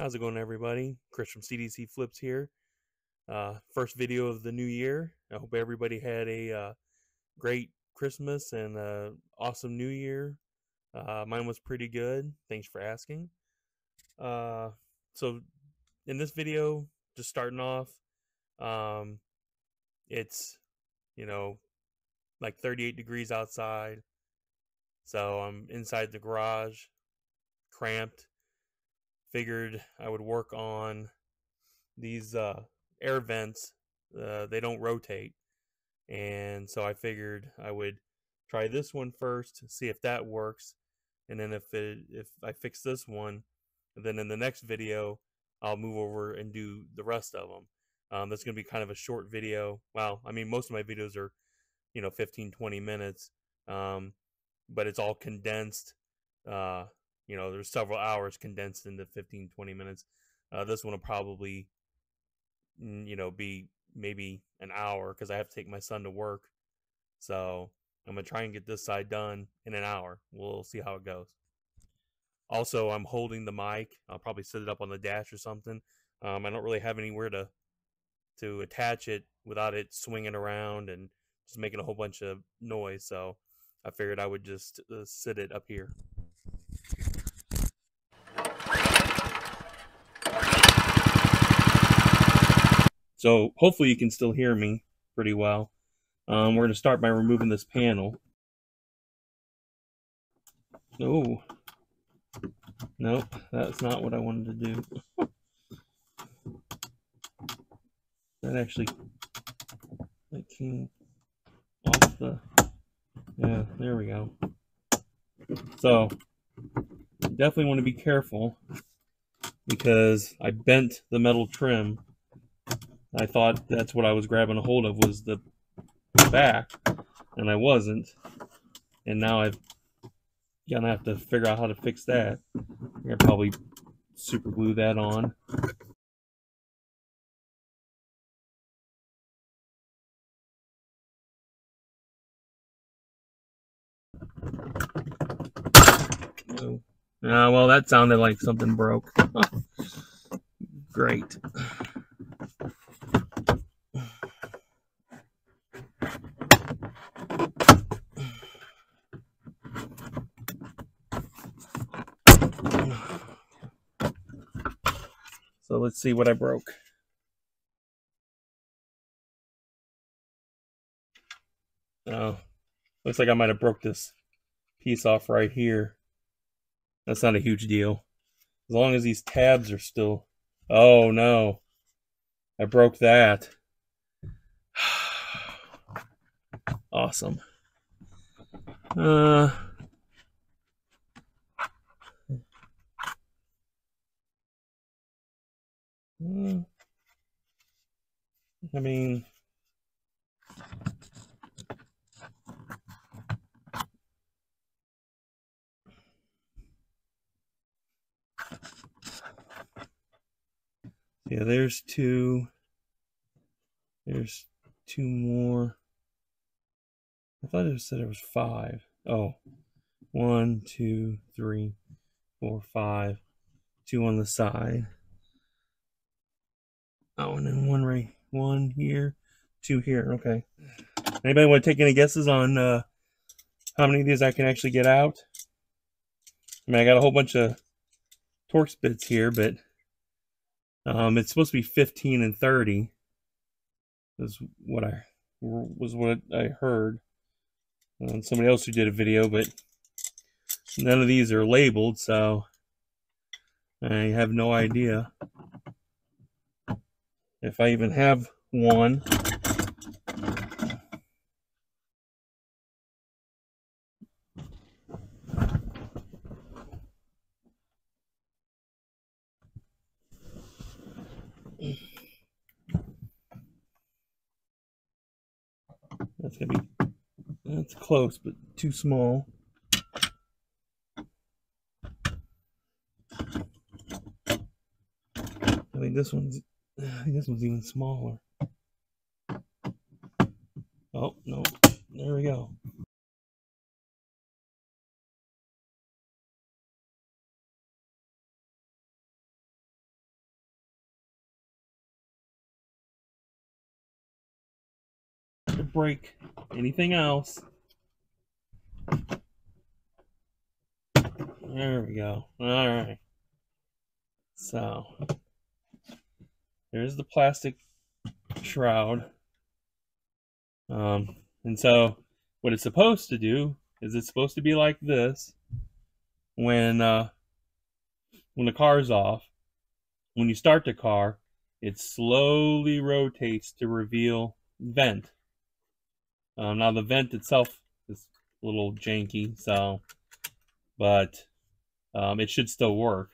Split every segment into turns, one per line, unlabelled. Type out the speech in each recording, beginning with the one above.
How's it going, everybody? Chris from CDC Flips here. First video of the new year. I hope everybody had a great Christmas and awesome New Year. Mine was pretty good. Thanks for asking. So in this video, just starting off, um, it's like 38 degrees outside. So I'm inside the garage, cramped. Figured I would work on these air vents. They don't rotate, and so I figured I would try this one first, see if that works, and then if I fix this one, then in the next video I'll move over and do the rest of them. That's going to be kind of a short video. Well, I mean, most of my videos are 15-20 minutes, but it's all condensed. There's several hours condensed into 15-20 minutes. This one will probably be maybe an hour because I have to take my son to work. So I'm going to try and get this side done in an hour. We'll see how it goes. Also, I'm holding the mic. I'll probably set it up on the dash or something. I don't really have anywhere to attach it without it swinging around and just making a whole bunch of noise. So I figured I would just sit it up here. So hopefully you can still hear me pretty well. We're going to start by removing this panel. Oh, nope, that's not what I wanted to do. That actually came off the, yeah, there we go. So definitely want to be careful because I bent the metal trim. I thought that's what I was grabbing a hold of was the back, and I wasn't. And now I'm gonna have to figure out how to fix that. I'm gonna probably super glue that on. Oh. Well, that sounded like something broke. Great. So let's see what I broke. Oh, looks like I might have broke this piece off right here. That's not a huge deal. As long as these tabs are still... Oh, no. I broke that. Awesome. I mean... Yeah, there's two. There's two more. I thought it said it was 5. Oh, 1, 2, 3, 4, 5. 2 on the side. Oh, and then one here, 2 here. Okay. Anybody want to take any guesses on how many of these I can actually get out? I mean, I got a whole bunch of Torx bits here, but it's supposed to be 15 and 30. Is what I heard. Somebody else who did a video, but none of these are labeled, so I have no idea if I even have one. That's close, but too small. I think this one's even smaller. Oh, no. There we go. to break anything else. There we go. All right. So there's the plastic shroud. And so what it's supposed to do is it's supposed to be like this when the car's off. When you start the car, it slowly rotates to reveal vent. Now the vent itself is a little janky, so, but it should still work.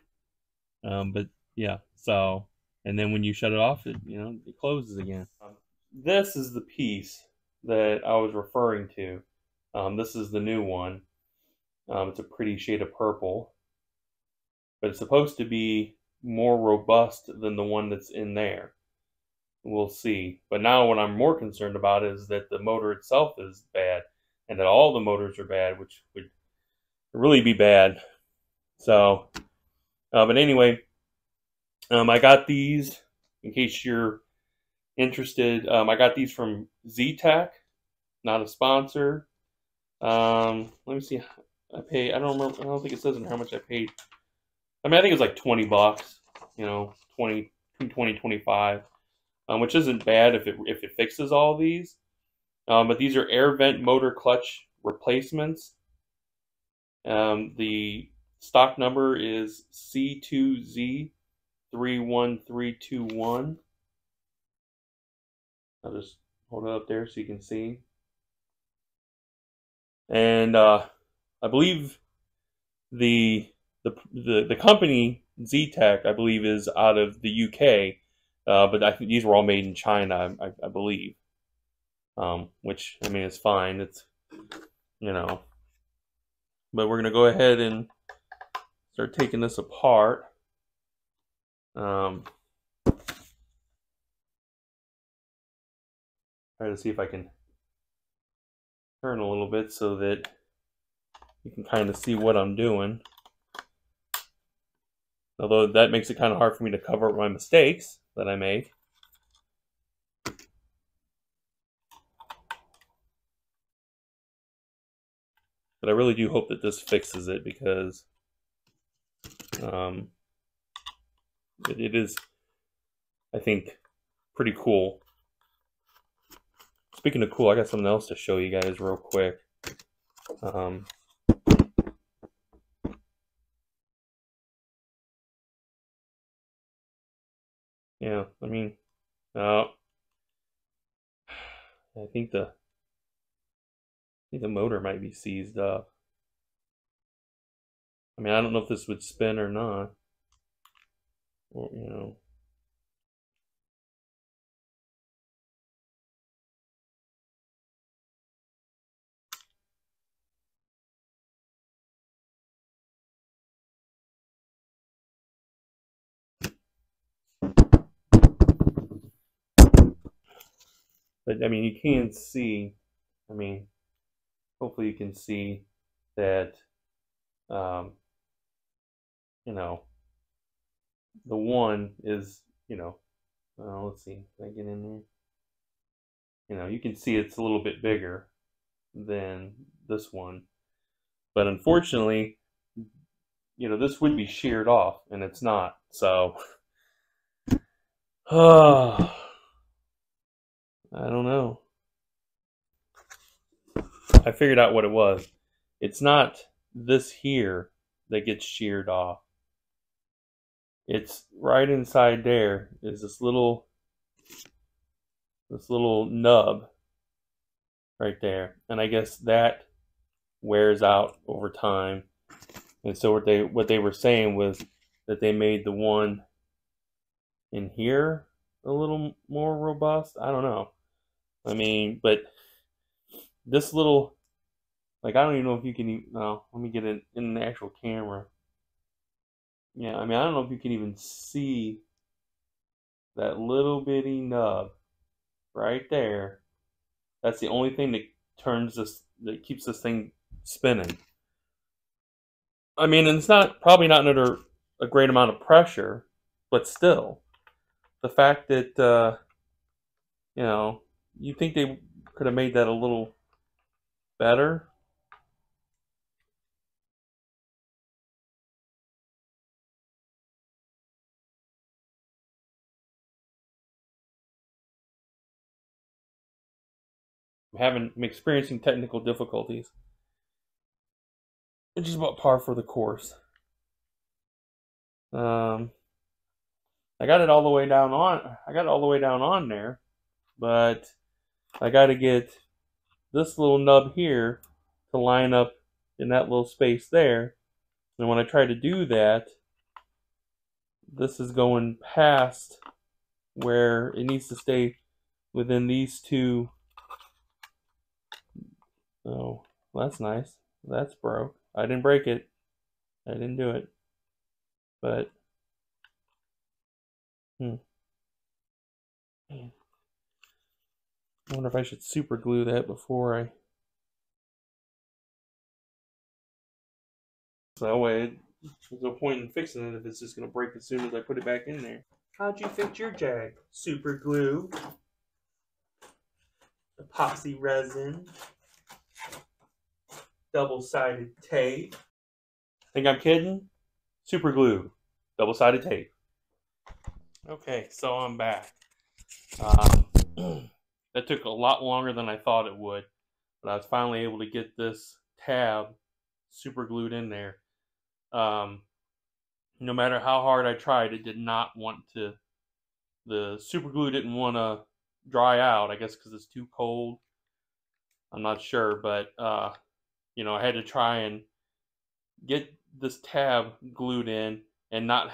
But yeah, so, and then when you shut it off, it closes again. This is the piece that I was referring to. This is the new one. It's a pretty shade of purple, but it's supposed to be more robust than the one that's in there. We'll see. But now what I'm more concerned about is that the motor itself is bad, and that all the motors are bad, which would really be bad. So, but anyway, I got these, in case you're interested. I got these from Z-Tech, not a sponsor. Let me see. I don't remember. I don't think it says in how much I paid. I mean, I think it was like $20. 20, 25. Which isn't bad if it fixes all these. But these are air vent motor clutch replacements. The stock number is C2Z31321. I'll just hold it up there so you can see. And I believe the company Z-Tech, I believe, is out of the UK. But I think these were all made in China, I believe. Which, I mean, is fine. It's, But we're going to go ahead and start taking this apart. Try to see if I can turn a little bit so that you can kind of see what I'm doing. Although that makes it kind of hard for me to cover up my mistakes that I make. But I really do hope that this fixes it, because it is, I think, pretty cool. Speaking of cool, I got something else to show you guys real quick. Yeah, I mean, I think the motor might be seized up. I mean, I don't know if this would spin or not. Or, But I mean, you can see. I mean, hopefully you can see that. The one is, let's see, can I get in there? You can see it's a little bit bigger than this one. But unfortunately, this would be sheared off, and it's not. So, I don't know. I figured out what it was. It's not this here that gets sheared off. It's right inside there is this little nub right there, and I guess that wears out over time. And so what they were saying was that they made the one in here a little more robust. I don't know. I mean, but this little, like, I don't even know if you can even, no, let me get it in the actual camera. Yeah, I mean, I don't know if you can even see that little bitty nub right there. That's the only thing that that keeps this thing spinning. I mean, and it's probably not under a great amount of pressure, but still, the fact that, you think Could have made that a little better. I'm experiencing technical difficulties, which is about par for the course. I got it all the way down on there, but I got to get this little nub here to line up in that little space there. And when I try to do that, this is going past where it needs to stay within these two. Oh, that's nice. That's broke. I didn't break it. I didn't do it. But, I wonder if I should super glue that before I. So that way, there's no point in fixing it if it's just going to break as soon as I put it back in there. How'd you fix your Jag? Super glue, epoxy resin, double-sided tape. Think I'm kidding? Super glue, double-sided tape. Okay, so I'm back. That took a lot longer than I thought it would, but I was finally able to get this tab super glued in there. No matter how hard I tried, it did not want to. The super glue didn't want to dry out. I guess because it's too cold. I'm not sure, but I had to try and get this tab glued in and not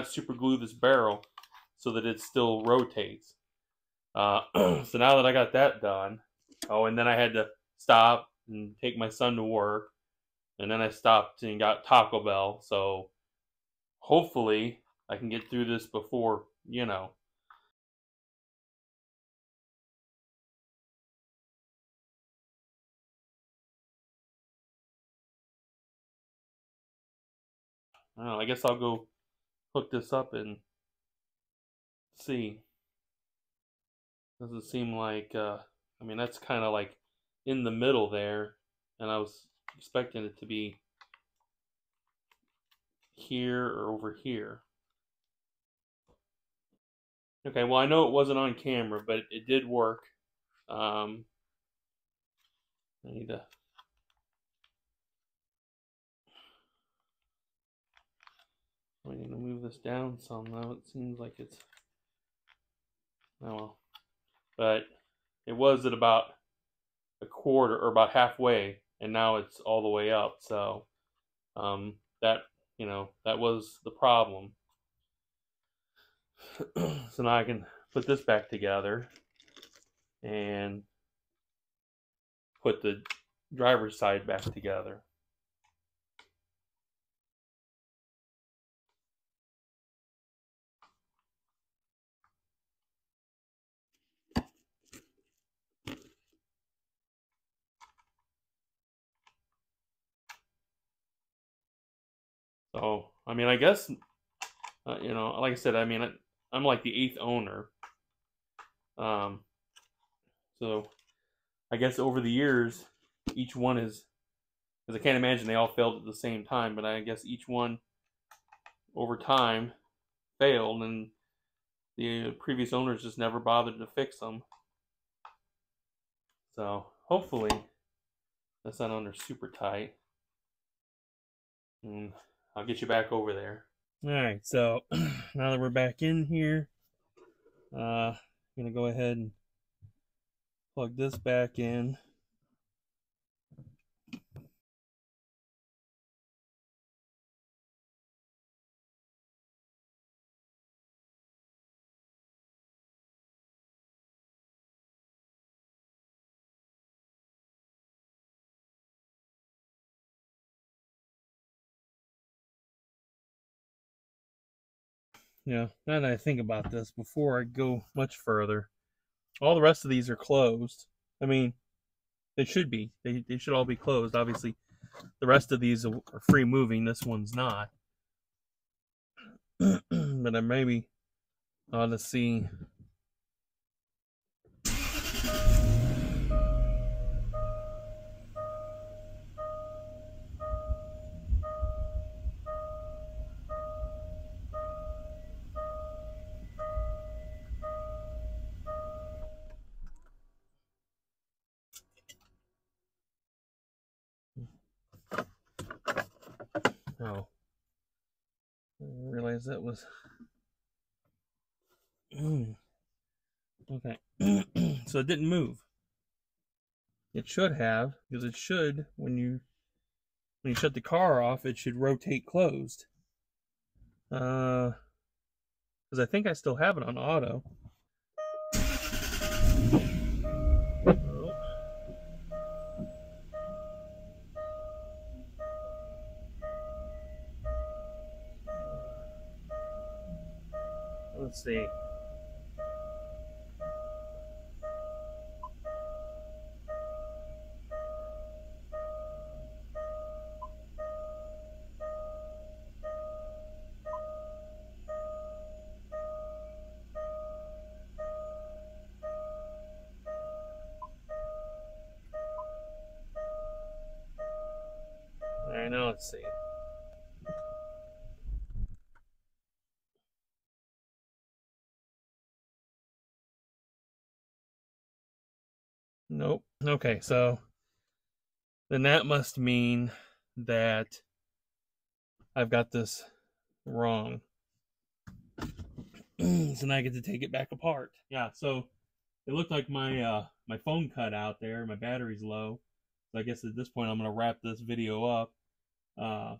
super glue this barrel so that it still rotates. So now that I got that done, and then I had to stop and take my son to work, and then I stopped and got Taco Bell. So hopefully I can get through this before, I don't know, I guess I'll go hook this up and see. Doesn't seem like, that's kind of like in the middle there, and I was expecting it to be here or over here. Okay, well, I know it wasn't on camera, but it did work. I need to move this down some now. It seems like it's, oh well, but it was at about a quarter or about halfway, and now it's all the way up. So that was the problem. So now I can put this back together and put the driver's side back together. So, I guess, like I said, I'm like the 8th owner. So I guess over the years, each one is, because I can't imagine they all failed at the same time, but I guess each one over time failed, and the previous owners just never bothered to fix them. So hopefully that's not under super tight. And I'll get you back over there. All right, so now that we're back in here, I'm gonna go ahead and plug this back in. Now that I think about this, before I go much further, all the rest of these are closed. They should be. They should all be closed. Obviously, the rest of these are free moving. This one's not. But I maybe ought to see guys. That was okay. So it didn't move. It should have, because it should, when you shut the car off, it should rotate closed. Because I think I still have it on auto. Oh. Let's see. All right, now let's see. Nope. Okay, so then that must mean that I've got this wrong. So now I get to take it back apart. Yeah, so it looked like my phone cut out there. My battery's low. So I guess at this point I'm gonna wrap this video up. Uh,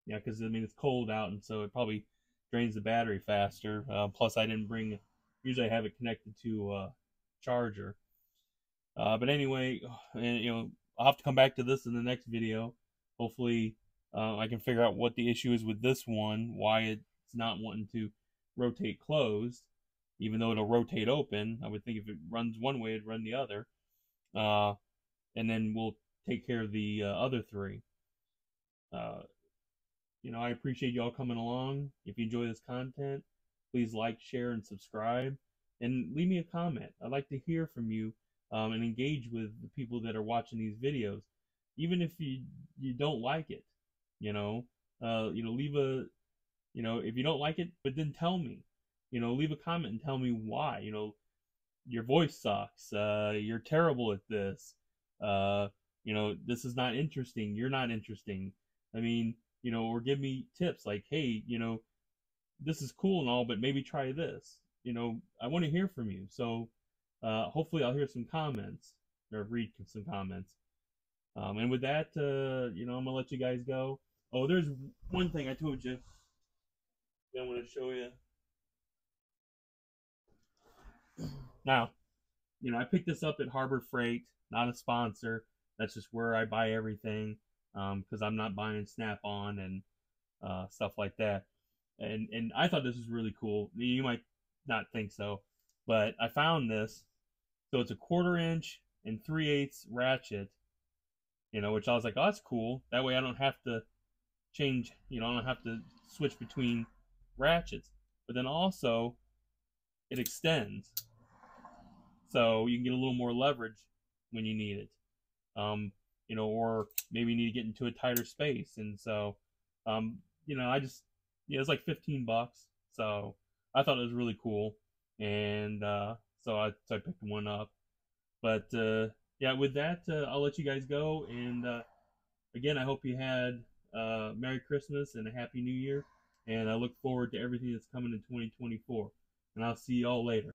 yeah, because I mean it's cold out, and so it probably drains the battery faster. Plus, I didn't bring. Usually, I have it connected to charger. But anyway, and I'll have to come back to this in the next video. Hopefully, I can figure out what the issue is with this one, why it's not wanting to rotate closed, even though it'll rotate open. I would think if it runs one way, it'd run the other. And then we'll take care of the other three. I appreciate y'all coming along. If you enjoy this content, please like, share, and subscribe. And leave me a comment. I'd like to hear from you and engage with the people that are watching these videos. Even if you don't like it, leave a, if you don't like it, but then tell me. Leave a comment and tell me why. Your voice sucks. You're terrible at this. This is not interesting. You're not interesting. I mean, or give me tips like, hey, this is cool and all, but maybe try this. I want to hear from you. So hopefully I'll hear some comments or read some comments. And with that, I'm going to let you guys go. Oh, there's one thing I told you that I want to show you. Now, I picked this up at Harbor Freight, not a sponsor. That's just where I buy everything because I'm not buying Snap-on and stuff like that. And I thought this was really cool. You might not think so, but I found this. So it's a 1/4 inch and 3/8 ratchet, which I was like, oh, that's cool. That way I don't have to change, I don't have to switch between ratchets. But then also it extends. So you can get a little more leverage when you need it. Or maybe you need to get into a tighter space. And so, I just, it's like $15. So I thought it was really cool. And so I picked one up. But yeah, with that, I'll let you guys go. And again, I hope you had Merry Christmas and a Happy New Year. And I look forward to everything that's coming in 2024. And I'll see y'all later.